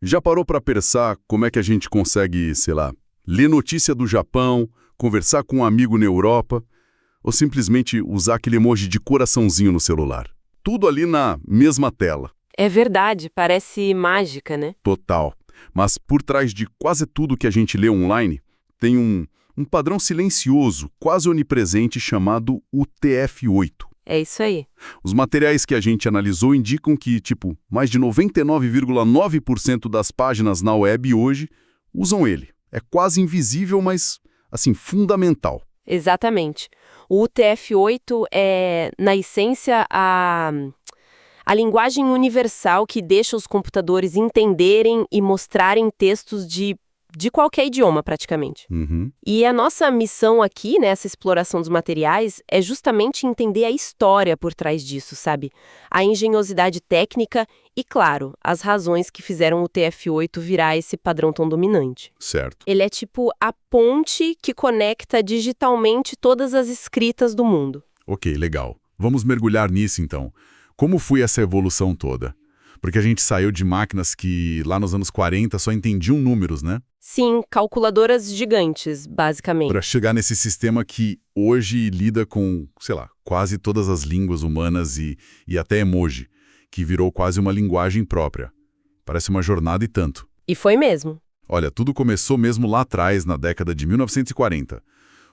Já parou para pensar como é que a gente consegue, sei lá, ler notícia do Japão, conversar com um amigo na Europa, ou simplesmente usar aquele emoji de coraçãozinho no celular? Tudo ali na mesma tela. É verdade, parece mágica, né? Total. Mas por trás de quase tudo que a gente lê online, tem um padrão silencioso, quase onipresente, chamado UTF-8. É isso aí. Os materiais que a gente analisou indicam que, mais de 99,9% das páginas na web hoje usam ele. É quase invisível, mas, assim, fundamental. Exatamente. O UTF-8 é, na essência, a linguagem universal que deixa os computadores entenderem e mostrarem textos de qualquer idioma, praticamente. Uhum. E a nossa missão aqui, nessa exploração dos materiais, é justamente entender a história por trás disso, sabe? A engenhosidade técnica e, claro, as razões que fizeram o TF8 virar esse padrão tão dominante. Certo. Ele é tipo a ponte que conecta digitalmente todas as escritas do mundo. Ok, legal. Vamos mergulhar nisso, então. Como foi essa evolução toda? Porque a gente saiu de máquinas que, lá nos anos 40, só entendiam números, né? Sim, calculadoras gigantes, basicamente. Para chegar nesse sistema que hoje lida com, sei lá, quase todas as línguas humanas e até emoji, que virou quase uma linguagem própria. Parece uma jornada e tanto. E foi mesmo. Olha, tudo começou mesmo lá atrás, na década de 1940.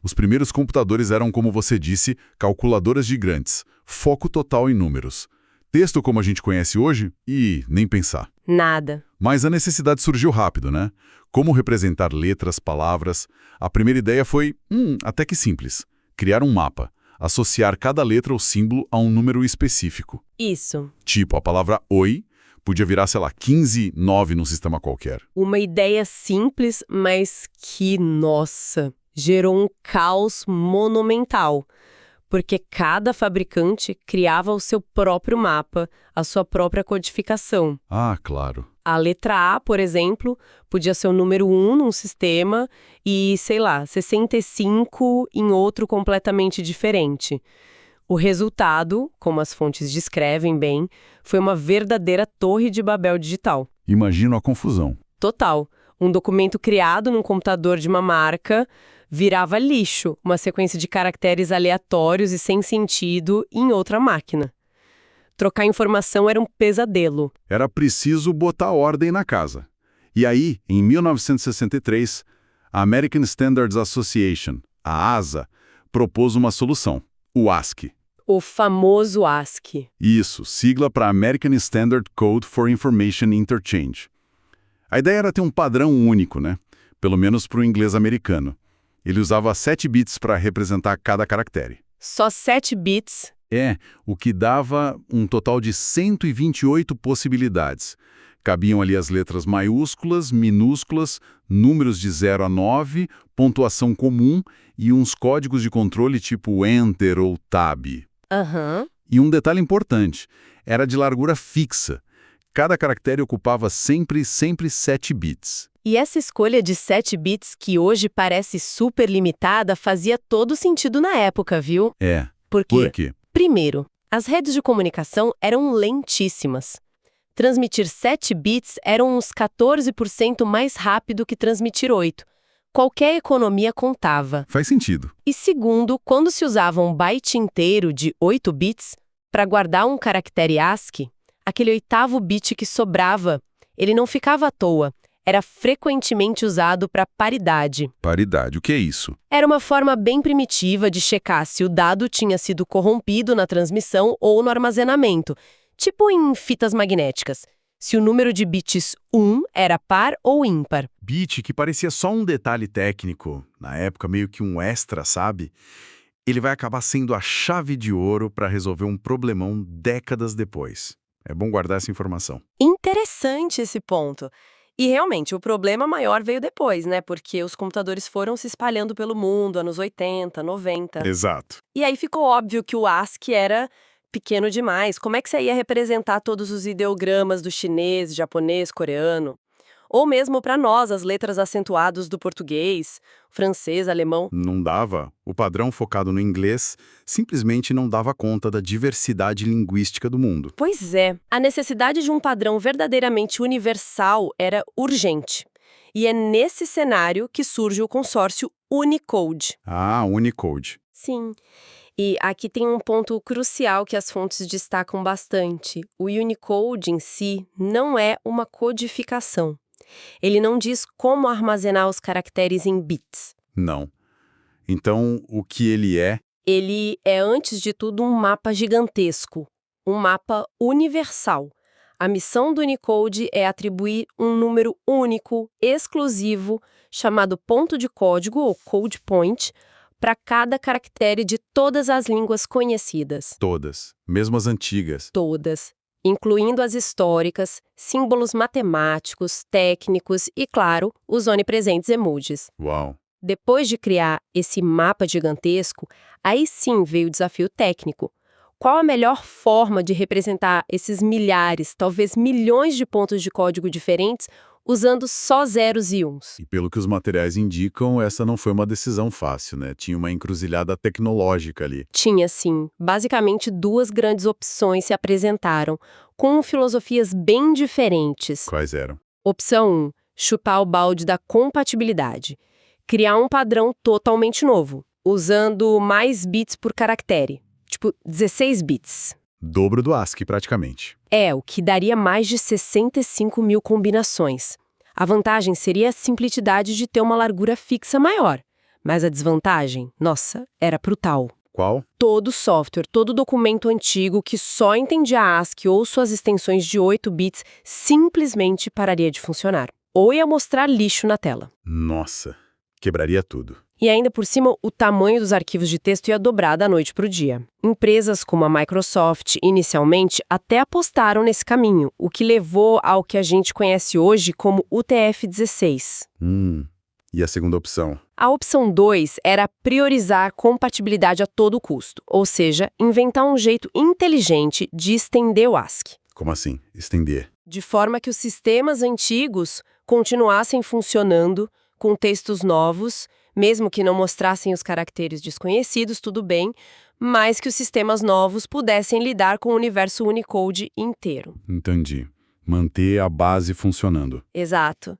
Os primeiros computadores eram, como você disse, calculadoras gigantes, foco total em números. Texto como a gente conhece hoje? E nem pensar. Nada. Mas a necessidade surgiu rápido, né? Como representar letras, palavras? A primeira ideia foi, até que simples. Criar um mapa. Associar cada letra ou símbolo a um número específico. Isso. Tipo, a palavra oi podia virar, sei lá, 15,9 num sistema qualquer. Uma ideia simples, mas que, nossa, gerou um caos monumental. Porque cada fabricante criava o seu próprio mapa, a sua própria codificação. Ah, claro. A letra A, por exemplo, podia ser o número 1 num sistema e, sei lá, 65 em outro completamente diferente. O resultado, como as fontes descrevem bem, foi uma verdadeira torre de Babel digital. Imagino a confusão. Total. Um documento criado num computador de uma marca virava lixo, uma sequência de caracteres aleatórios e sem sentido em outra máquina. Trocar informação era um pesadelo. Era preciso botar ordem na casa. E aí, em 1963, a American Standards Association, a ASA, propôs uma solução, o ASCII. O famoso ASCII. Isso, sigla para American Standard Code for Information Interchange. A ideia era ter um padrão único, né? Pelo menos para o inglês americano. Ele usava 7 bits para representar cada caractere. Só 7 bits? O que dava um total de 128 possibilidades. Cabiam ali as letras maiúsculas, minúsculas, números de 0 a 9, pontuação comum e uns códigos de controle tipo Enter ou Tab. Aham. E um detalhe importante, era de largura fixa. Cada caractere ocupava sempre 7 bits. E essa escolha de 7 bits, que hoje parece super limitada, fazia todo sentido na época, viu? Por quê? Primeiro, as redes de comunicação eram lentíssimas. Transmitir 7 bits era uns 14% mais rápido que transmitir 8. Qualquer economia contava. Faz sentido. E segundo, quando se usava um byte inteiro de 8 bits para guardar um caractere ASCII, aquele oitavo bit que sobrava, ele não ficava à toa. Era frequentemente usado para paridade. Paridade, o que é isso? Era uma forma bem primitiva de checar se o dado tinha sido corrompido na transmissão ou no armazenamento, tipo em fitas magnéticas. Se o número de bits 1 era par ou ímpar. Bit, que parecia só um detalhe técnico, na época meio que um extra, sabe? Ele vai acabar sendo a chave de ouro para resolver um problemão décadas depois. É bom guardar essa informação. Interessante esse ponto. E realmente, o problema maior veio depois, né? Porque os computadores foram se espalhando pelo mundo, anos 80, 90. Exato. E aí ficou óbvio que o ASCII era pequeno demais. Como é que você ia representar todos os ideogramas do chinês, japonês, coreano? Ou mesmo para nós, as letras acentuadas do português, francês, alemão. Não dava. O padrão focado no inglês simplesmente não dava conta da diversidade linguística do mundo. Pois é, a necessidade de um padrão verdadeiramente universal era urgente. E é nesse cenário que surge o consórcio Unicode. Ah, Unicode. Sim. E aqui tem um ponto crucial que as fontes destacam bastante. O Unicode em si não é uma codificação. Ele não diz como armazenar os caracteres em bits. Não. Então, o que ele é? Ele é, antes de tudo, um mapa gigantesco, um mapa universal. A missão do Unicode é atribuir um número único, exclusivo, chamado ponto de código, ou code point, para cada caractere de todas as línguas conhecidas. Todas, mesmo as antigas. Todas, incluindo as históricas, símbolos matemáticos, técnicos e, claro, os onipresentes emojis. Uau! Depois de criar esse mapa gigantesco, aí sim veio o desafio técnico. Qual a melhor forma de representar esses milhares, talvez milhões de pontos de código diferentes, usando só zeros e uns? E pelo que os materiais indicam, essa não foi uma decisão fácil, né? Tinha uma encruzilhada tecnológica ali. Tinha, sim. Basicamente, duas grandes opções se apresentaram, com filosofias bem diferentes. Quais eram? Opção 1, chupar o balde da compatibilidade. Criar um padrão totalmente novo, usando mais bits por caractere. Tipo, 16 bits. Dobro do ASCII, praticamente. É, o que daria mais de 65 mil combinações. A vantagem seria a simplicidade de ter uma largura fixa maior. Mas a desvantagem, nossa, era brutal. Qual? Todo software, todo documento antigo que só entendia ASCII ou suas extensões de 8 bits simplesmente pararia de funcionar. Ou ia mostrar lixo na tela. Nossa, quebraria tudo. E ainda por cima, o tamanho dos arquivos de texto ia dobrar da noite para o dia. Empresas como a Microsoft, inicialmente, até apostaram nesse caminho, o que levou ao que a gente conhece hoje como UTF-16. E a segunda opção? A opção 2 era priorizar compatibilidade a todo custo, ou seja, inventar um jeito inteligente de estender o ASCII. Como assim? Estender? De forma que os sistemas antigos continuassem funcionando com textos novos, mesmo que não mostrassem os caracteres desconhecidos, tudo bem, mas que os sistemas novos pudessem lidar com o universo Unicode inteiro. Entendi. Manter a base funcionando. Exato.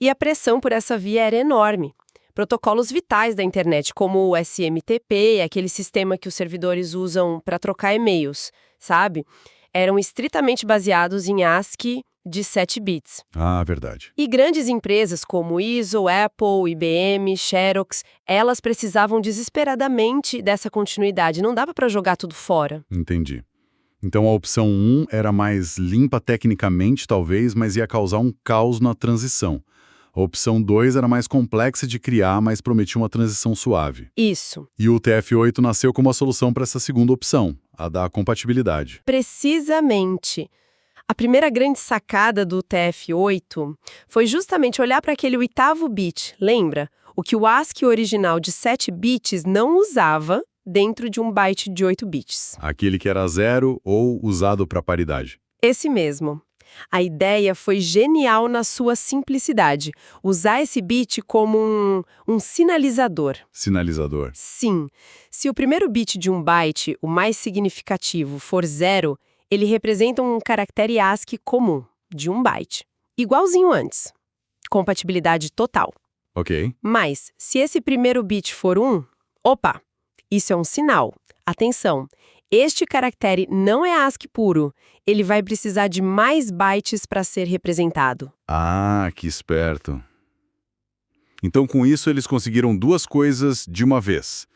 E a pressão por essa via era enorme. Protocolos vitais da internet, como o SMTP, aquele sistema que os servidores usam para trocar e-mails, sabe? Eram estritamente baseados em ASCII de 7 bits. Ah, verdade. E grandes empresas como ISO, Apple, IBM, Xerox, elas precisavam desesperadamente dessa continuidade. Não dava para jogar tudo fora. Entendi. Então a opção 1 era mais limpa tecnicamente, talvez, mas ia causar um caos na transição. A opção 2 era mais complexa de criar, mas prometia uma transição suave. Isso. E o TF8 nasceu como a solução para essa segunda opção, a da compatibilidade. Precisamente. A primeira grande sacada do TF8 foi justamente olhar para aquele 8º bit, lembra? O que o ASCII original de 7 bits não usava dentro de um byte de 8 bits. Aquele que era zero ou usado para paridade. Esse mesmo. A ideia foi genial na sua simplicidade. Usar esse bit como um sinalizador. Sinalizador. Sim. Se o primeiro bit de um byte, o mais significativo, for 0, ele representa um caractere ASCII comum, de 1 byte. Igualzinho antes. Compatibilidade total. Ok. Mas, se esse primeiro bit for 1, opa, isso é um sinal. Atenção, este caractere não é ASCII puro. Ele vai precisar de mais bytes para ser representado. Ah, que esperto. Então, com isso, eles conseguiram duas coisas de uma vez.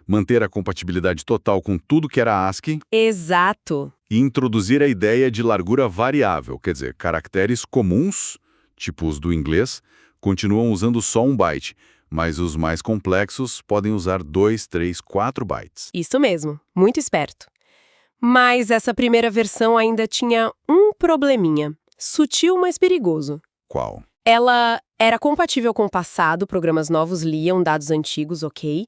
Manter a compatibilidade total com tudo que era ASCII Exato. e introduzir a ideia de largura variável, quer dizer, caracteres comuns, tipo os do inglês, continuam usando só 1 byte, mas os mais complexos podem usar 2, 3, 4 bytes. Isso mesmo, muito esperto. Mas essa primeira versão ainda tinha um probleminha, sutil, mas perigoso. Qual? Ela era compatível com o passado, programas novos liam dados antigos, ok,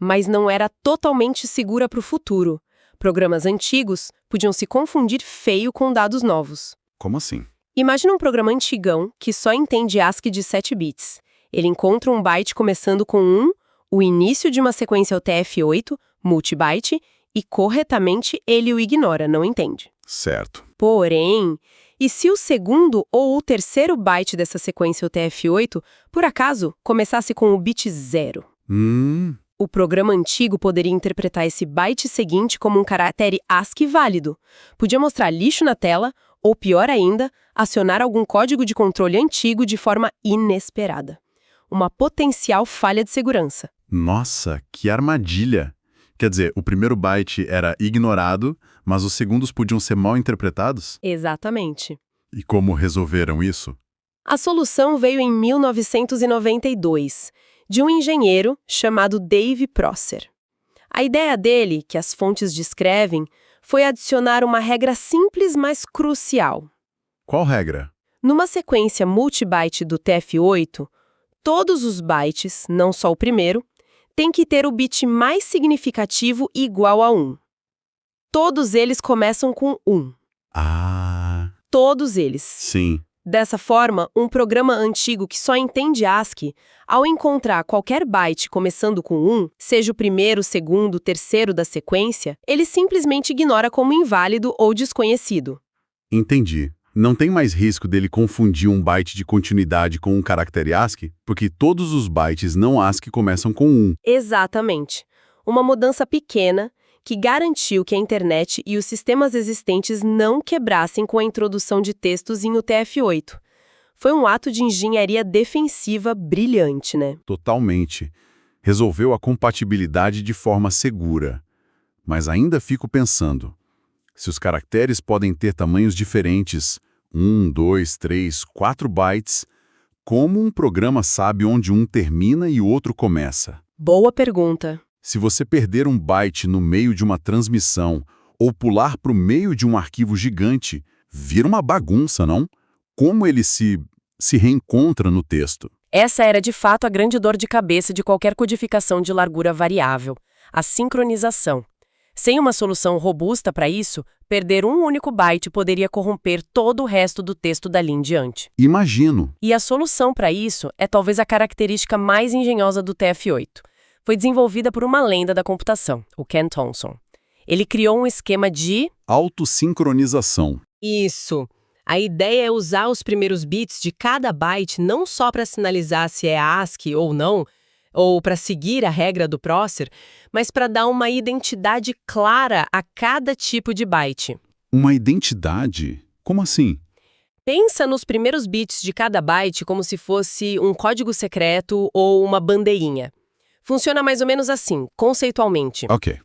mas não era totalmente segura para o futuro. Programas antigos podiam se confundir feio com dados novos. Como assim? Imagina um programa antigão que só entende ASCII de 7 bits. Ele encontra um byte começando com 1, o início de uma sequência UTF-8, multibyte, e corretamente ele o ignora, não entende. Certo. Porém, e se o segundo ou o terceiro byte dessa sequência UTF-8, por acaso, começasse com o bit 0? O programa antigo poderia interpretar esse byte seguinte como um caractere ASCII válido. Podia mostrar lixo na tela, ou pior ainda, acionar algum código de controle antigo de forma inesperada. Uma potencial falha de segurança. Nossa, que armadilha! Quer dizer, o primeiro byte era ignorado, mas os segundos podiam ser mal interpretados? Exatamente. E como resolveram isso? A solução veio em 1992, de um engenheiro chamado Dave Prosser. A ideia dele, que as fontes descrevem, foi adicionar uma regra simples, mas crucial. Qual regra? Numa sequência multibyte do TF-8, todos os bytes, não só o primeiro, têm que ter o bit mais significativo igual a 1. Todos eles começam com 1. Ah, Todos eles. sim. Dessa forma, um programa antigo que só entende ASCII, ao encontrar qualquer byte começando com 1, seja o primeiro, segundo, terceiro da sequência, ele simplesmente ignora como inválido ou desconhecido. Entendi. Não tem mais risco dele confundir um byte de continuidade com um caractere ASCII, porque todos os bytes não ASCII começam com 1. Exatamente. Uma mudança pequena que garantiu que a internet e os sistemas existentes não quebrassem com a introdução de textos em UTF-8. Foi um ato de engenharia defensiva brilhante, né? Totalmente. Resolveu a compatibilidade de forma segura. Mas ainda fico pensando, se os caracteres podem ter tamanhos diferentes, 1, 2, 3, 4 bytes, como um programa sabe onde um termina e o outro começa? Boa pergunta. Se você perder um byte no meio de uma transmissão ou pular para o meio de um arquivo gigante, vira uma bagunça, não? Como ele se reencontra no texto? Essa era de fato a grande dor de cabeça de qualquer codificação de largura variável, a sincronização. Sem uma solução robusta para isso, perder um único byte poderia corromper todo o resto do texto dali em diante. Imagino. E a solução para isso é talvez a característica mais engenhosa do TF-8. Foi desenvolvida por uma lenda da computação, o Ken Thompson. Ele criou um esquema de Autossincronização. Isso. A ideia é usar os primeiros bits de cada byte não só para sinalizar se é ASCII ou não, ou para seguir a regra do Prosser, mas para dar uma identidade clara a cada tipo de byte. Uma identidade? Como assim? Pensa nos primeiros bits de cada byte como se fosse um código secreto ou uma bandeirinha. Funciona mais ou menos assim, conceitualmente. Ok.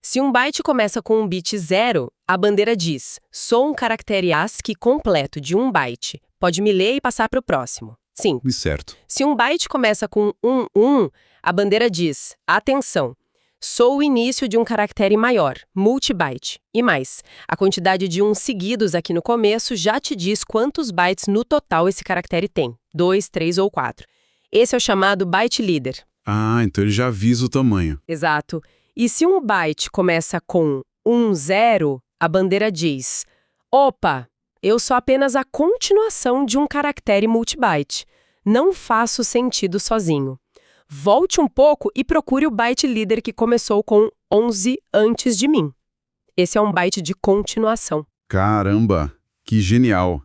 Se um byte começa com um bit 0, a bandeira diz: sou um caractere ASCII completo de 1 byte. Pode me ler e passar para o próximo. Sim. Certo. Se um byte começa com 1, a bandeira diz: atenção, sou o início de um caractere maior, multibyte. E mais, a quantidade de 1 seguidos aqui no começo já te diz quantos bytes no total esse caractere tem: 2, 3 ou 4. Esse é o chamado byte leader. Ah, então ele já avisa o tamanho. Exato. E se um byte começa com 0, a bandeira diz: opa, eu sou apenas a continuação de um caractere multibyte. Não faço sentido sozinho. Volte um pouco e procure o byte leader que começou com 11 antes de mim. Esse é um byte de continuação. Caramba, que genial.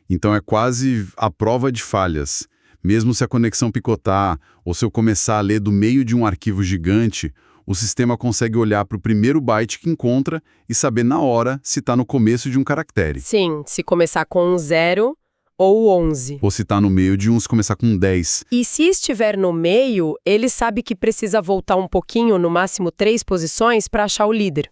Então é quase a prova de falhas. Mesmo se a conexão picotar ou se eu começar a ler do meio de um arquivo gigante, o sistema consegue olhar para o primeiro byte que encontra e saber na hora se está no começo de um caractere. Sim, se começar com 0 ou 11. Ou se está no meio de um, se começar com 10. E se estiver no meio, ele sabe que precisa voltar um pouquinho, no máximo 3 posições, para achar o líder.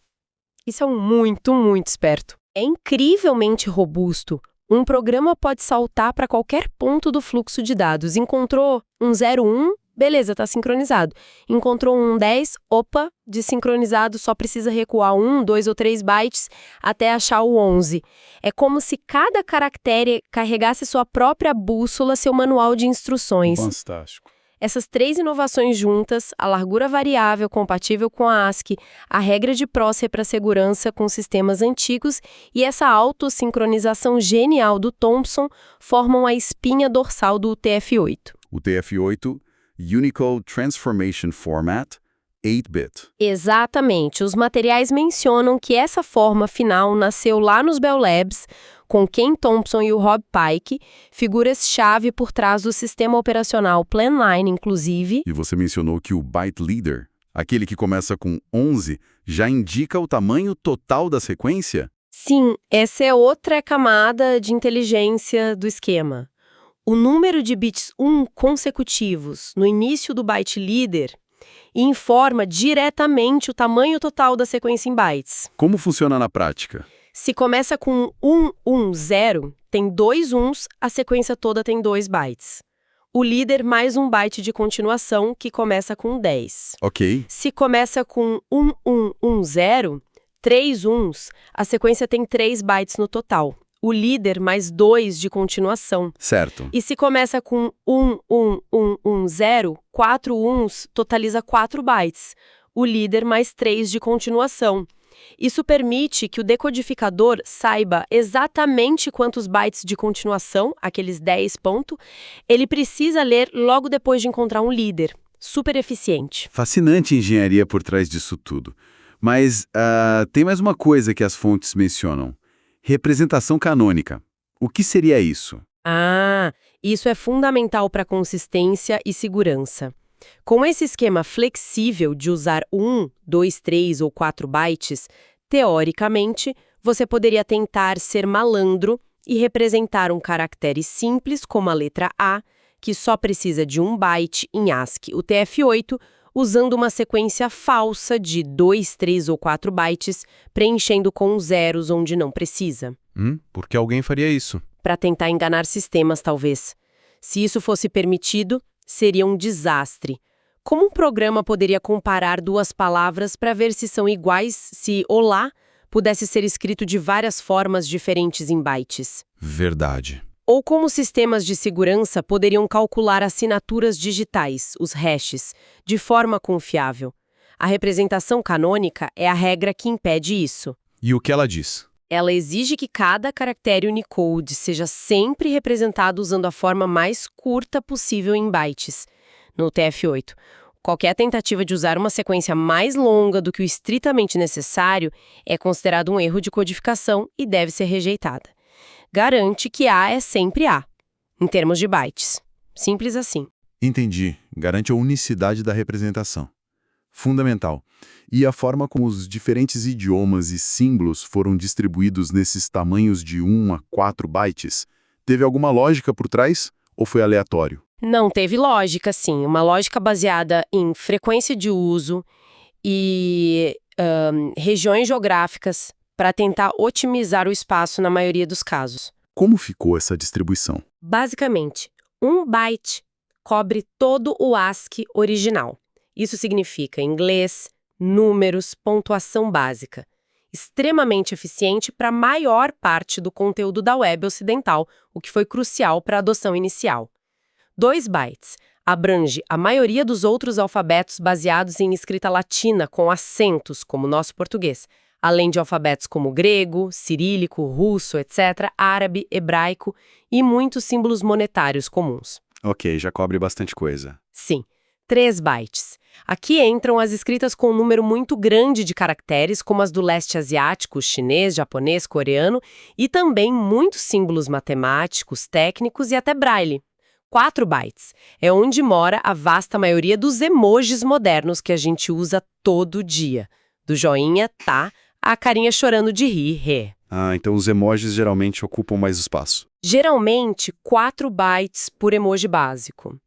Isso é muito, muito esperto. É incrivelmente robusto. Um programa pode saltar para qualquer ponto do fluxo de dados. Encontrou um 01, beleza, está sincronizado. Encontrou um 10, opa, desincronizado, só precisa recuar 1, 2 ou 3 bytes até achar o 11. É como se cada caractere carregasse sua própria bússola, seu manual de instruções. Fantástico. Essas 3 inovações juntas, a largura variável compatível com a ASCII, a regra de Prócer para segurança com sistemas antigos e essa autossincronização genial do Thompson, formam a espinha dorsal do UTF-8. O TF-8, Unicode Transformation Format, 8-bit. Exatamente. Os materiais mencionam que essa forma final nasceu lá nos Bell Labs, com Ken Thompson e o Rob Pike, figuras-chave por trás do sistema operacional Planline, inclusive. E você mencionou que o Byte Leader, aquele que começa com 11, já indica o tamanho total da sequência? Sim, essa é outra camada de inteligência do esquema. O número de bits 1 consecutivos no início do byte leader informa diretamente o tamanho total da sequência em bytes. Como funciona na prática? Se começa com 110, tem 2 uns, a sequência toda tem 2 bytes. O líder mais um byte de continuação, que começa com 10. Ok. Se começa com 1110, 3 uns, a sequência tem 3 bytes no total. O líder mais 2 de continuação. Certo. E se começa com 11110, 4 uns totaliza 4 bytes. O líder mais 3 de continuação. Isso permite que o decodificador saiba exatamente quantos bytes de continuação, aqueles 10 pontos, ele precisa ler logo depois de encontrar um líder. Super eficiente. Fascinante engenharia por trás disso tudo. Mas tem mais uma coisa que as fontes mencionam. Representação canônica. O que seria isso? Isso é fundamental para consistência e segurança. Com esse esquema flexível de usar 1, 2, 3 ou 4 bytes, teoricamente, você poderia tentar ser malandro e representar um caractere simples como a letra A, que só precisa de 1 byte em ASCII, o TF-8, usando uma sequência falsa de 2, 3 ou 4 bytes, preenchendo com zeros onde não precisa. Por que alguém faria isso? Para tentar enganar sistemas, talvez. Se isso fosse permitido, seria um desastre. Como um programa poderia comparar 2 palavras para ver se são iguais se olá pudesse ser escrito de várias formas diferentes em bytes? Verdade. Ou como sistemas de segurança poderiam calcular assinaturas digitais, os hashes, de forma confiável? A representação canônica é a regra que impede isso. E o que ela diz? Ela exige que cada caractere Unicode seja sempre representado usando a forma mais curta possível em bytes. No TF-8, qualquer tentativa de usar uma sequência mais longa do que o estritamente necessário é considerado um erro de codificação e deve ser rejeitada. Garante que A é sempre A, em termos de bytes. Simples assim. Entendi. Garante a unicidade da representação. Fundamental. E a forma como os diferentes idiomas e símbolos foram distribuídos nesses tamanhos de 1 a 4 bytes, teve alguma lógica por trás ou foi aleatório? Não teve lógica, sim. Uma lógica baseada em frequência de uso e regiões geográficas para tentar otimizar o espaço na maioria dos casos. Como ficou essa distribuição? Basicamente, 1 byte cobre todo o ASCII original. Isso significa inglês, números, pontuação básica. Extremamente eficiente para a maior parte do conteúdo da web ocidental, o que foi crucial para a adoção inicial. 2 bytes abrange a maioria dos outros alfabetos baseados em escrita latina com acentos, como o nosso português, além de alfabetos como grego, cirílico, russo, etc., árabe, hebraico e muitos símbolos monetários comuns. Ok, já cobre bastante coisa. Sim, 3 bytes. Aqui entram as escritas com um número muito grande de caracteres, como as do leste asiático, chinês, japonês, coreano, e também muitos símbolos matemáticos, técnicos e até braille. 4 bytes. É onde mora a vasta maioria dos emojis modernos que a gente usa todo dia. Do joinha, tá, a carinha chorando de rir, ré. Então os emojis geralmente ocupam mais espaço. Geralmente, 4 bytes por emoji básico.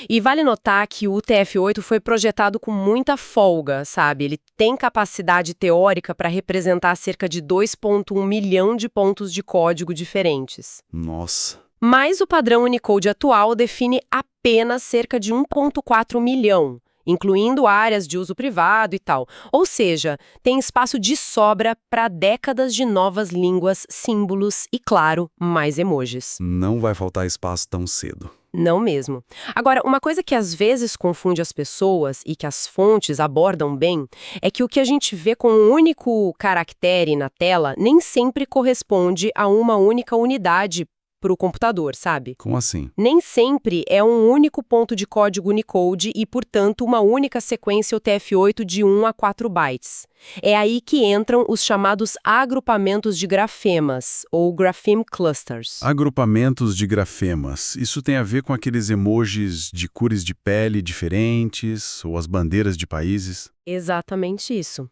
E vale notar que o UTF-8 foi projetado com muita folga, sabe? Ele tem capacidade teórica para representar cerca de 2,1 milhão de pontos de código diferentes. Nossa. Mas o padrão Unicode atual define apenas cerca de 1,4 milhão, incluindo áreas de uso privado e tal. Ou seja, tem espaço de sobra para décadas de novas línguas, símbolos e, claro, mais emojis. Não vai faltar espaço tão cedo. Não mesmo. Agora, uma coisa que às vezes confunde as pessoas e que as fontes abordam bem é que o que a gente vê com um único caractere na tela nem sempre corresponde a uma única unidade para o computador, sabe? Como assim? Nem sempre é um único ponto de código Unicode e, portanto, uma única sequência UTF-8 de 1 a 4 bytes. É aí que entram os chamados agrupamentos de grafemas, ou grapheme clusters. Agrupamentos de grafemas. Isso tem a ver com aqueles emojis de cores de pele diferentes ou as bandeiras de países? Exatamente isso.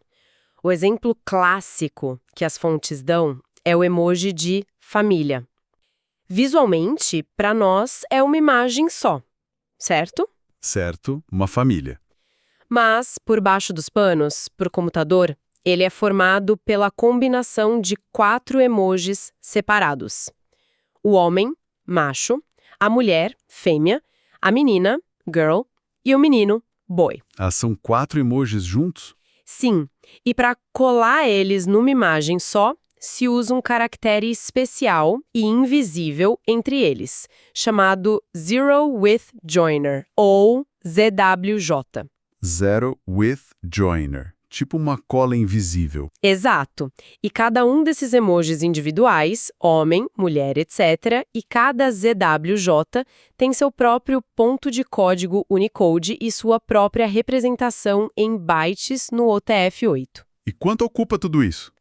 O exemplo clássico que as fontes dão é o emoji de família. Visualmente, para nós, é uma imagem só, certo? Certo, uma família. Mas, por baixo dos panos, para o computador, ele é formado pela combinação de 4 emojis separados. O homem, macho, a mulher, fêmea, a menina, girl, e o menino, boy. Ah, são 4 emojis juntos? Sim, e para colar eles numa imagem só, se usa um caractere especial e invisível entre eles, chamado Zero with Joiner, ou ZWJ. Zero with joiner. Tipo uma cola invisível. Exato. E cada um desses emojis individuais, homem, mulher, etc., e cada ZWJ tem seu próprio ponto de código Unicode e sua própria representação em bytes no UTF-8. E quanto ocupa tudo isso?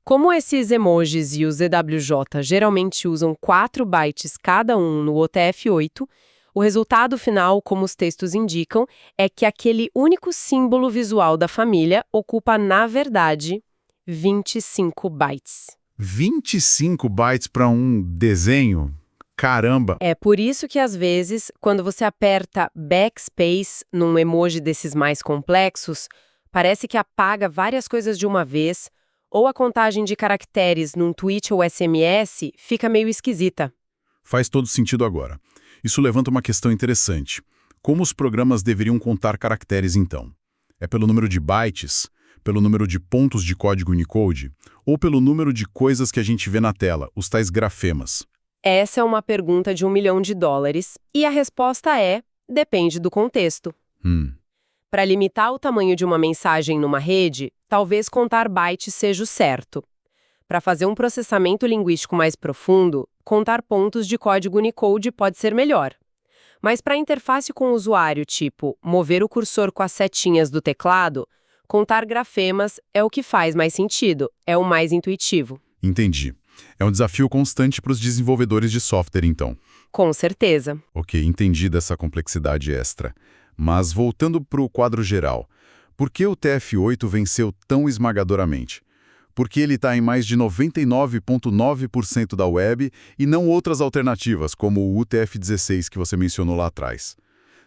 Como esses emojis e o ZWJ geralmente usam 4 bytes cada um no UTF-8, o resultado final, como os textos indicam, é que aquele único símbolo visual da família ocupa, na verdade, 25 bytes. 25 bytes para um desenho? Caramba! É por isso que, às vezes, quando você aperta backspace num emoji desses mais complexos, parece que apaga várias coisas de uma vez, ou a contagem de caracteres num tweet ou SMS fica meio esquisita. Faz todo sentido agora. Isso levanta uma questão interessante. Como os programas deveriam contar caracteres, então? É pelo número de bytes, pelo número de pontos de código Unicode, ou pelo número de coisas que a gente vê na tela, os tais grafemas? Essa é uma pergunta de $1 milhão, e a resposta é: depende do contexto. Para limitar o tamanho de uma mensagem numa rede, talvez contar bytes seja o certo. Para fazer um processamento linguístico mais profundo, contar pontos de código Unicode pode ser melhor. Mas para interface com o usuário, tipo mover o cursor com as setinhas do teclado, contar grafemas é o que faz mais sentido, é o mais intuitivo. Entendi. É um desafio constante para os desenvolvedores de software, então. Com certeza. Ok, entendi dessa complexidade extra. Mas voltando para o quadro geral, por que o TF-8 venceu tão esmagadoramente? Porque ele está em mais de 99,9% da web e não outras alternativas, como o UTF-16 que você mencionou lá atrás.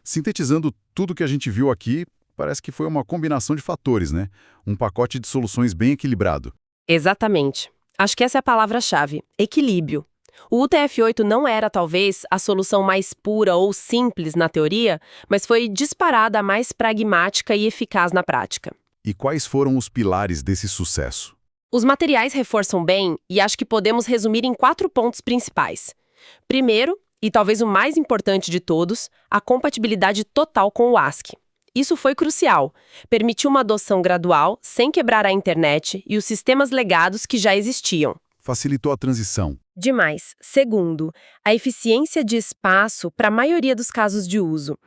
Sintetizando tudo que a gente viu aqui, parece que foi uma combinação de fatores, né? Um pacote de soluções bem equilibrado. Exatamente. Acho que essa é a palavra-chave: equilíbrio. O UTF-8 não era, talvez, a solução mais pura ou simples na teoria, mas foi disparada a mais pragmática e eficaz na prática. E quais foram os pilares desse sucesso? Os materiais reforçam bem e acho que podemos resumir em 4 pontos principais. Primeiro, e talvez o mais importante de todos, a compatibilidade total com o ASCII. Isso foi crucial. Permitiu uma adoção gradual, sem quebrar a internet e os sistemas legados que já existiam. Facilitou a transição. Demais. Segundo, a eficiência de espaço para a maioria dos casos de uso.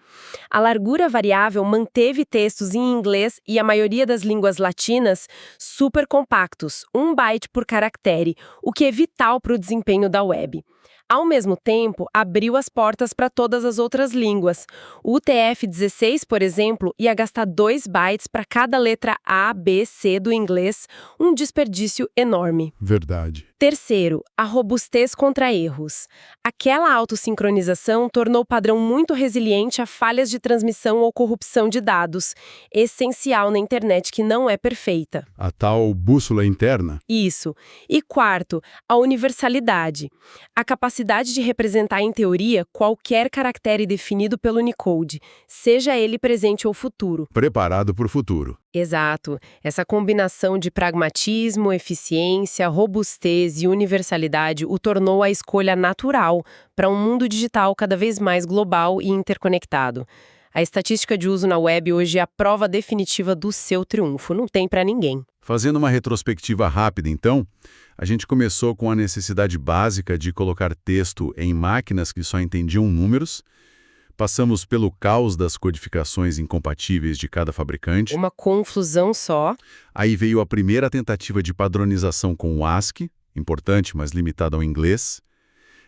A largura variável manteve textos em inglês e a maioria das línguas latinas super compactos, 1 byte por caractere, o que é vital para o desempenho da web. Ao mesmo tempo, abriu as portas para todas as outras línguas. O UTF-16, por exemplo, ia gastar 2 bytes para cada letra A, B, C do inglês, um desperdício enorme. Verdade. Terceiro, a robustez contra erros. Aquela autossincronização tornou o padrão muito resiliente a falhas de transmissão ou corrupção de dados, essencial na internet que não é perfeita. A tal bússola interna? Isso. E quarto, a universalidade. A capacidade de representar em teoria qualquer caractere definido pelo Unicode, seja ele presente ou futuro. Preparado para o futuro. Exato. Essa combinação de pragmatismo, eficiência, robustez e universalidade o tornou a escolha natural para um mundo digital cada vez mais global e interconectado. A estatística de uso na web hoje é a prova definitiva do seu triunfo, não tem para ninguém. Fazendo uma retrospectiva rápida, então, a gente começou com a necessidade básica de colocar texto em máquinas que só entendiam números. Passamos pelo caos das codificações incompatíveis de cada fabricante. Uma confusão só. Aí veio a primeira tentativa de padronização com o ASCII, importante, mas limitado ao inglês.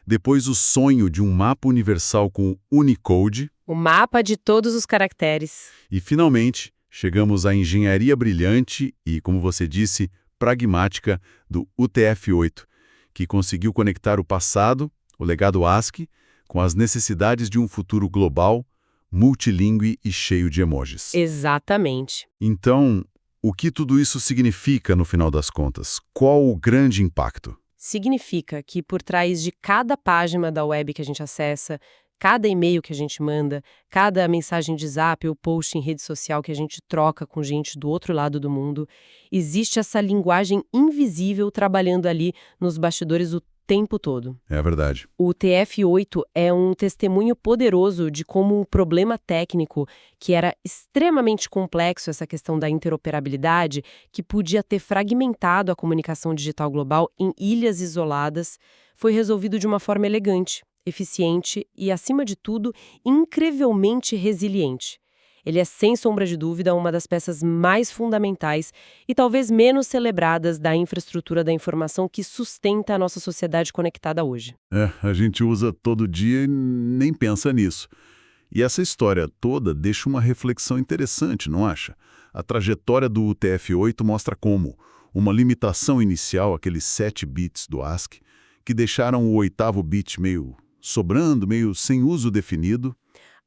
Depois o sonho de um mapa universal com o Unicode. O mapa de todos os caracteres. E, finalmente, chegamos à engenharia brilhante e, como você disse, pragmática do UTF-8, que conseguiu conectar o passado, o legado ASCII, com as necessidades de um futuro global, multilingüe e cheio de emojis. Exatamente. Então, o que tudo isso significa no final das contas? Qual o grande impacto? Significa que por trás de cada página da web que a gente acessa, cada e-mail que a gente manda, cada mensagem de zap ou post em rede social que a gente troca com gente do outro lado do mundo, existe essa linguagem invisível trabalhando ali nos bastidores o tempo todo. É verdade. O TF-8 é um testemunho poderoso de como um problema técnico, que era extremamente complexo, essa questão da interoperabilidade, que podia ter fragmentado a comunicação digital global em ilhas isoladas, foi resolvido de uma forma elegante, eficiente e, acima de tudo, incrivelmente resiliente. Ele é, sem sombra de dúvida, uma das peças mais fundamentais e talvez menos celebradas da infraestrutura da informação que sustenta a nossa sociedade conectada hoje. A gente usa todo dia e nem pensa nisso. E essa história toda deixa uma reflexão interessante, não acha? A trajetória do UTF-8 mostra como uma limitação inicial, aqueles 7 bits do ASCII, que deixaram o 8º bit meio sobrando, meio sem uso definido.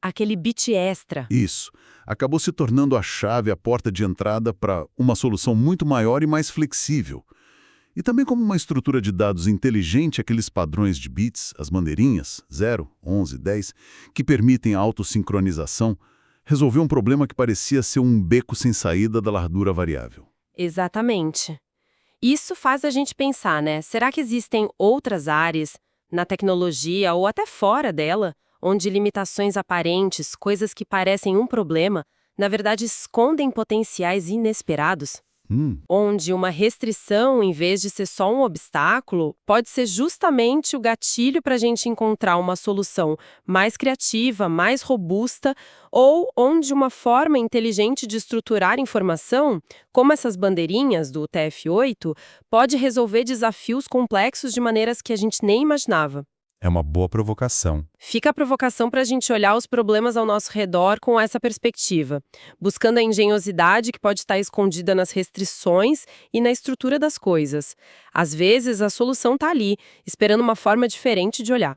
Aquele bit extra. Isso. Acabou se tornando a chave, a porta de entrada para uma solução muito maior e mais flexível. E também como uma estrutura de dados inteligente, aqueles padrões de bits, as bandeirinhas, 0, 11, 10, que permitem a autossincronização, resolveu um problema que parecia ser um beco sem saída da largura variável. Exatamente. Isso faz a gente pensar, né? Será que existem outras áreas, na tecnologia ou até fora dela, onde limitações aparentes, coisas que parecem um problema, na verdade escondem potenciais inesperados? Onde uma restrição, em vez de ser só um obstáculo, pode ser justamente o gatilho para a gente encontrar uma solução mais criativa, mais robusta, ou onde uma forma inteligente de estruturar informação, como essas bandeirinhas do TF-8, pode resolver desafios complexos de maneiras que a gente nem imaginava. É uma boa provocação. Fica a provocação para a gente olhar os problemas ao nosso redor com essa perspectiva, buscando a engenhosidade que pode estar escondida nas restrições e na estrutura das coisas. Às vezes, a solução está ali, esperando uma forma diferente de olhar.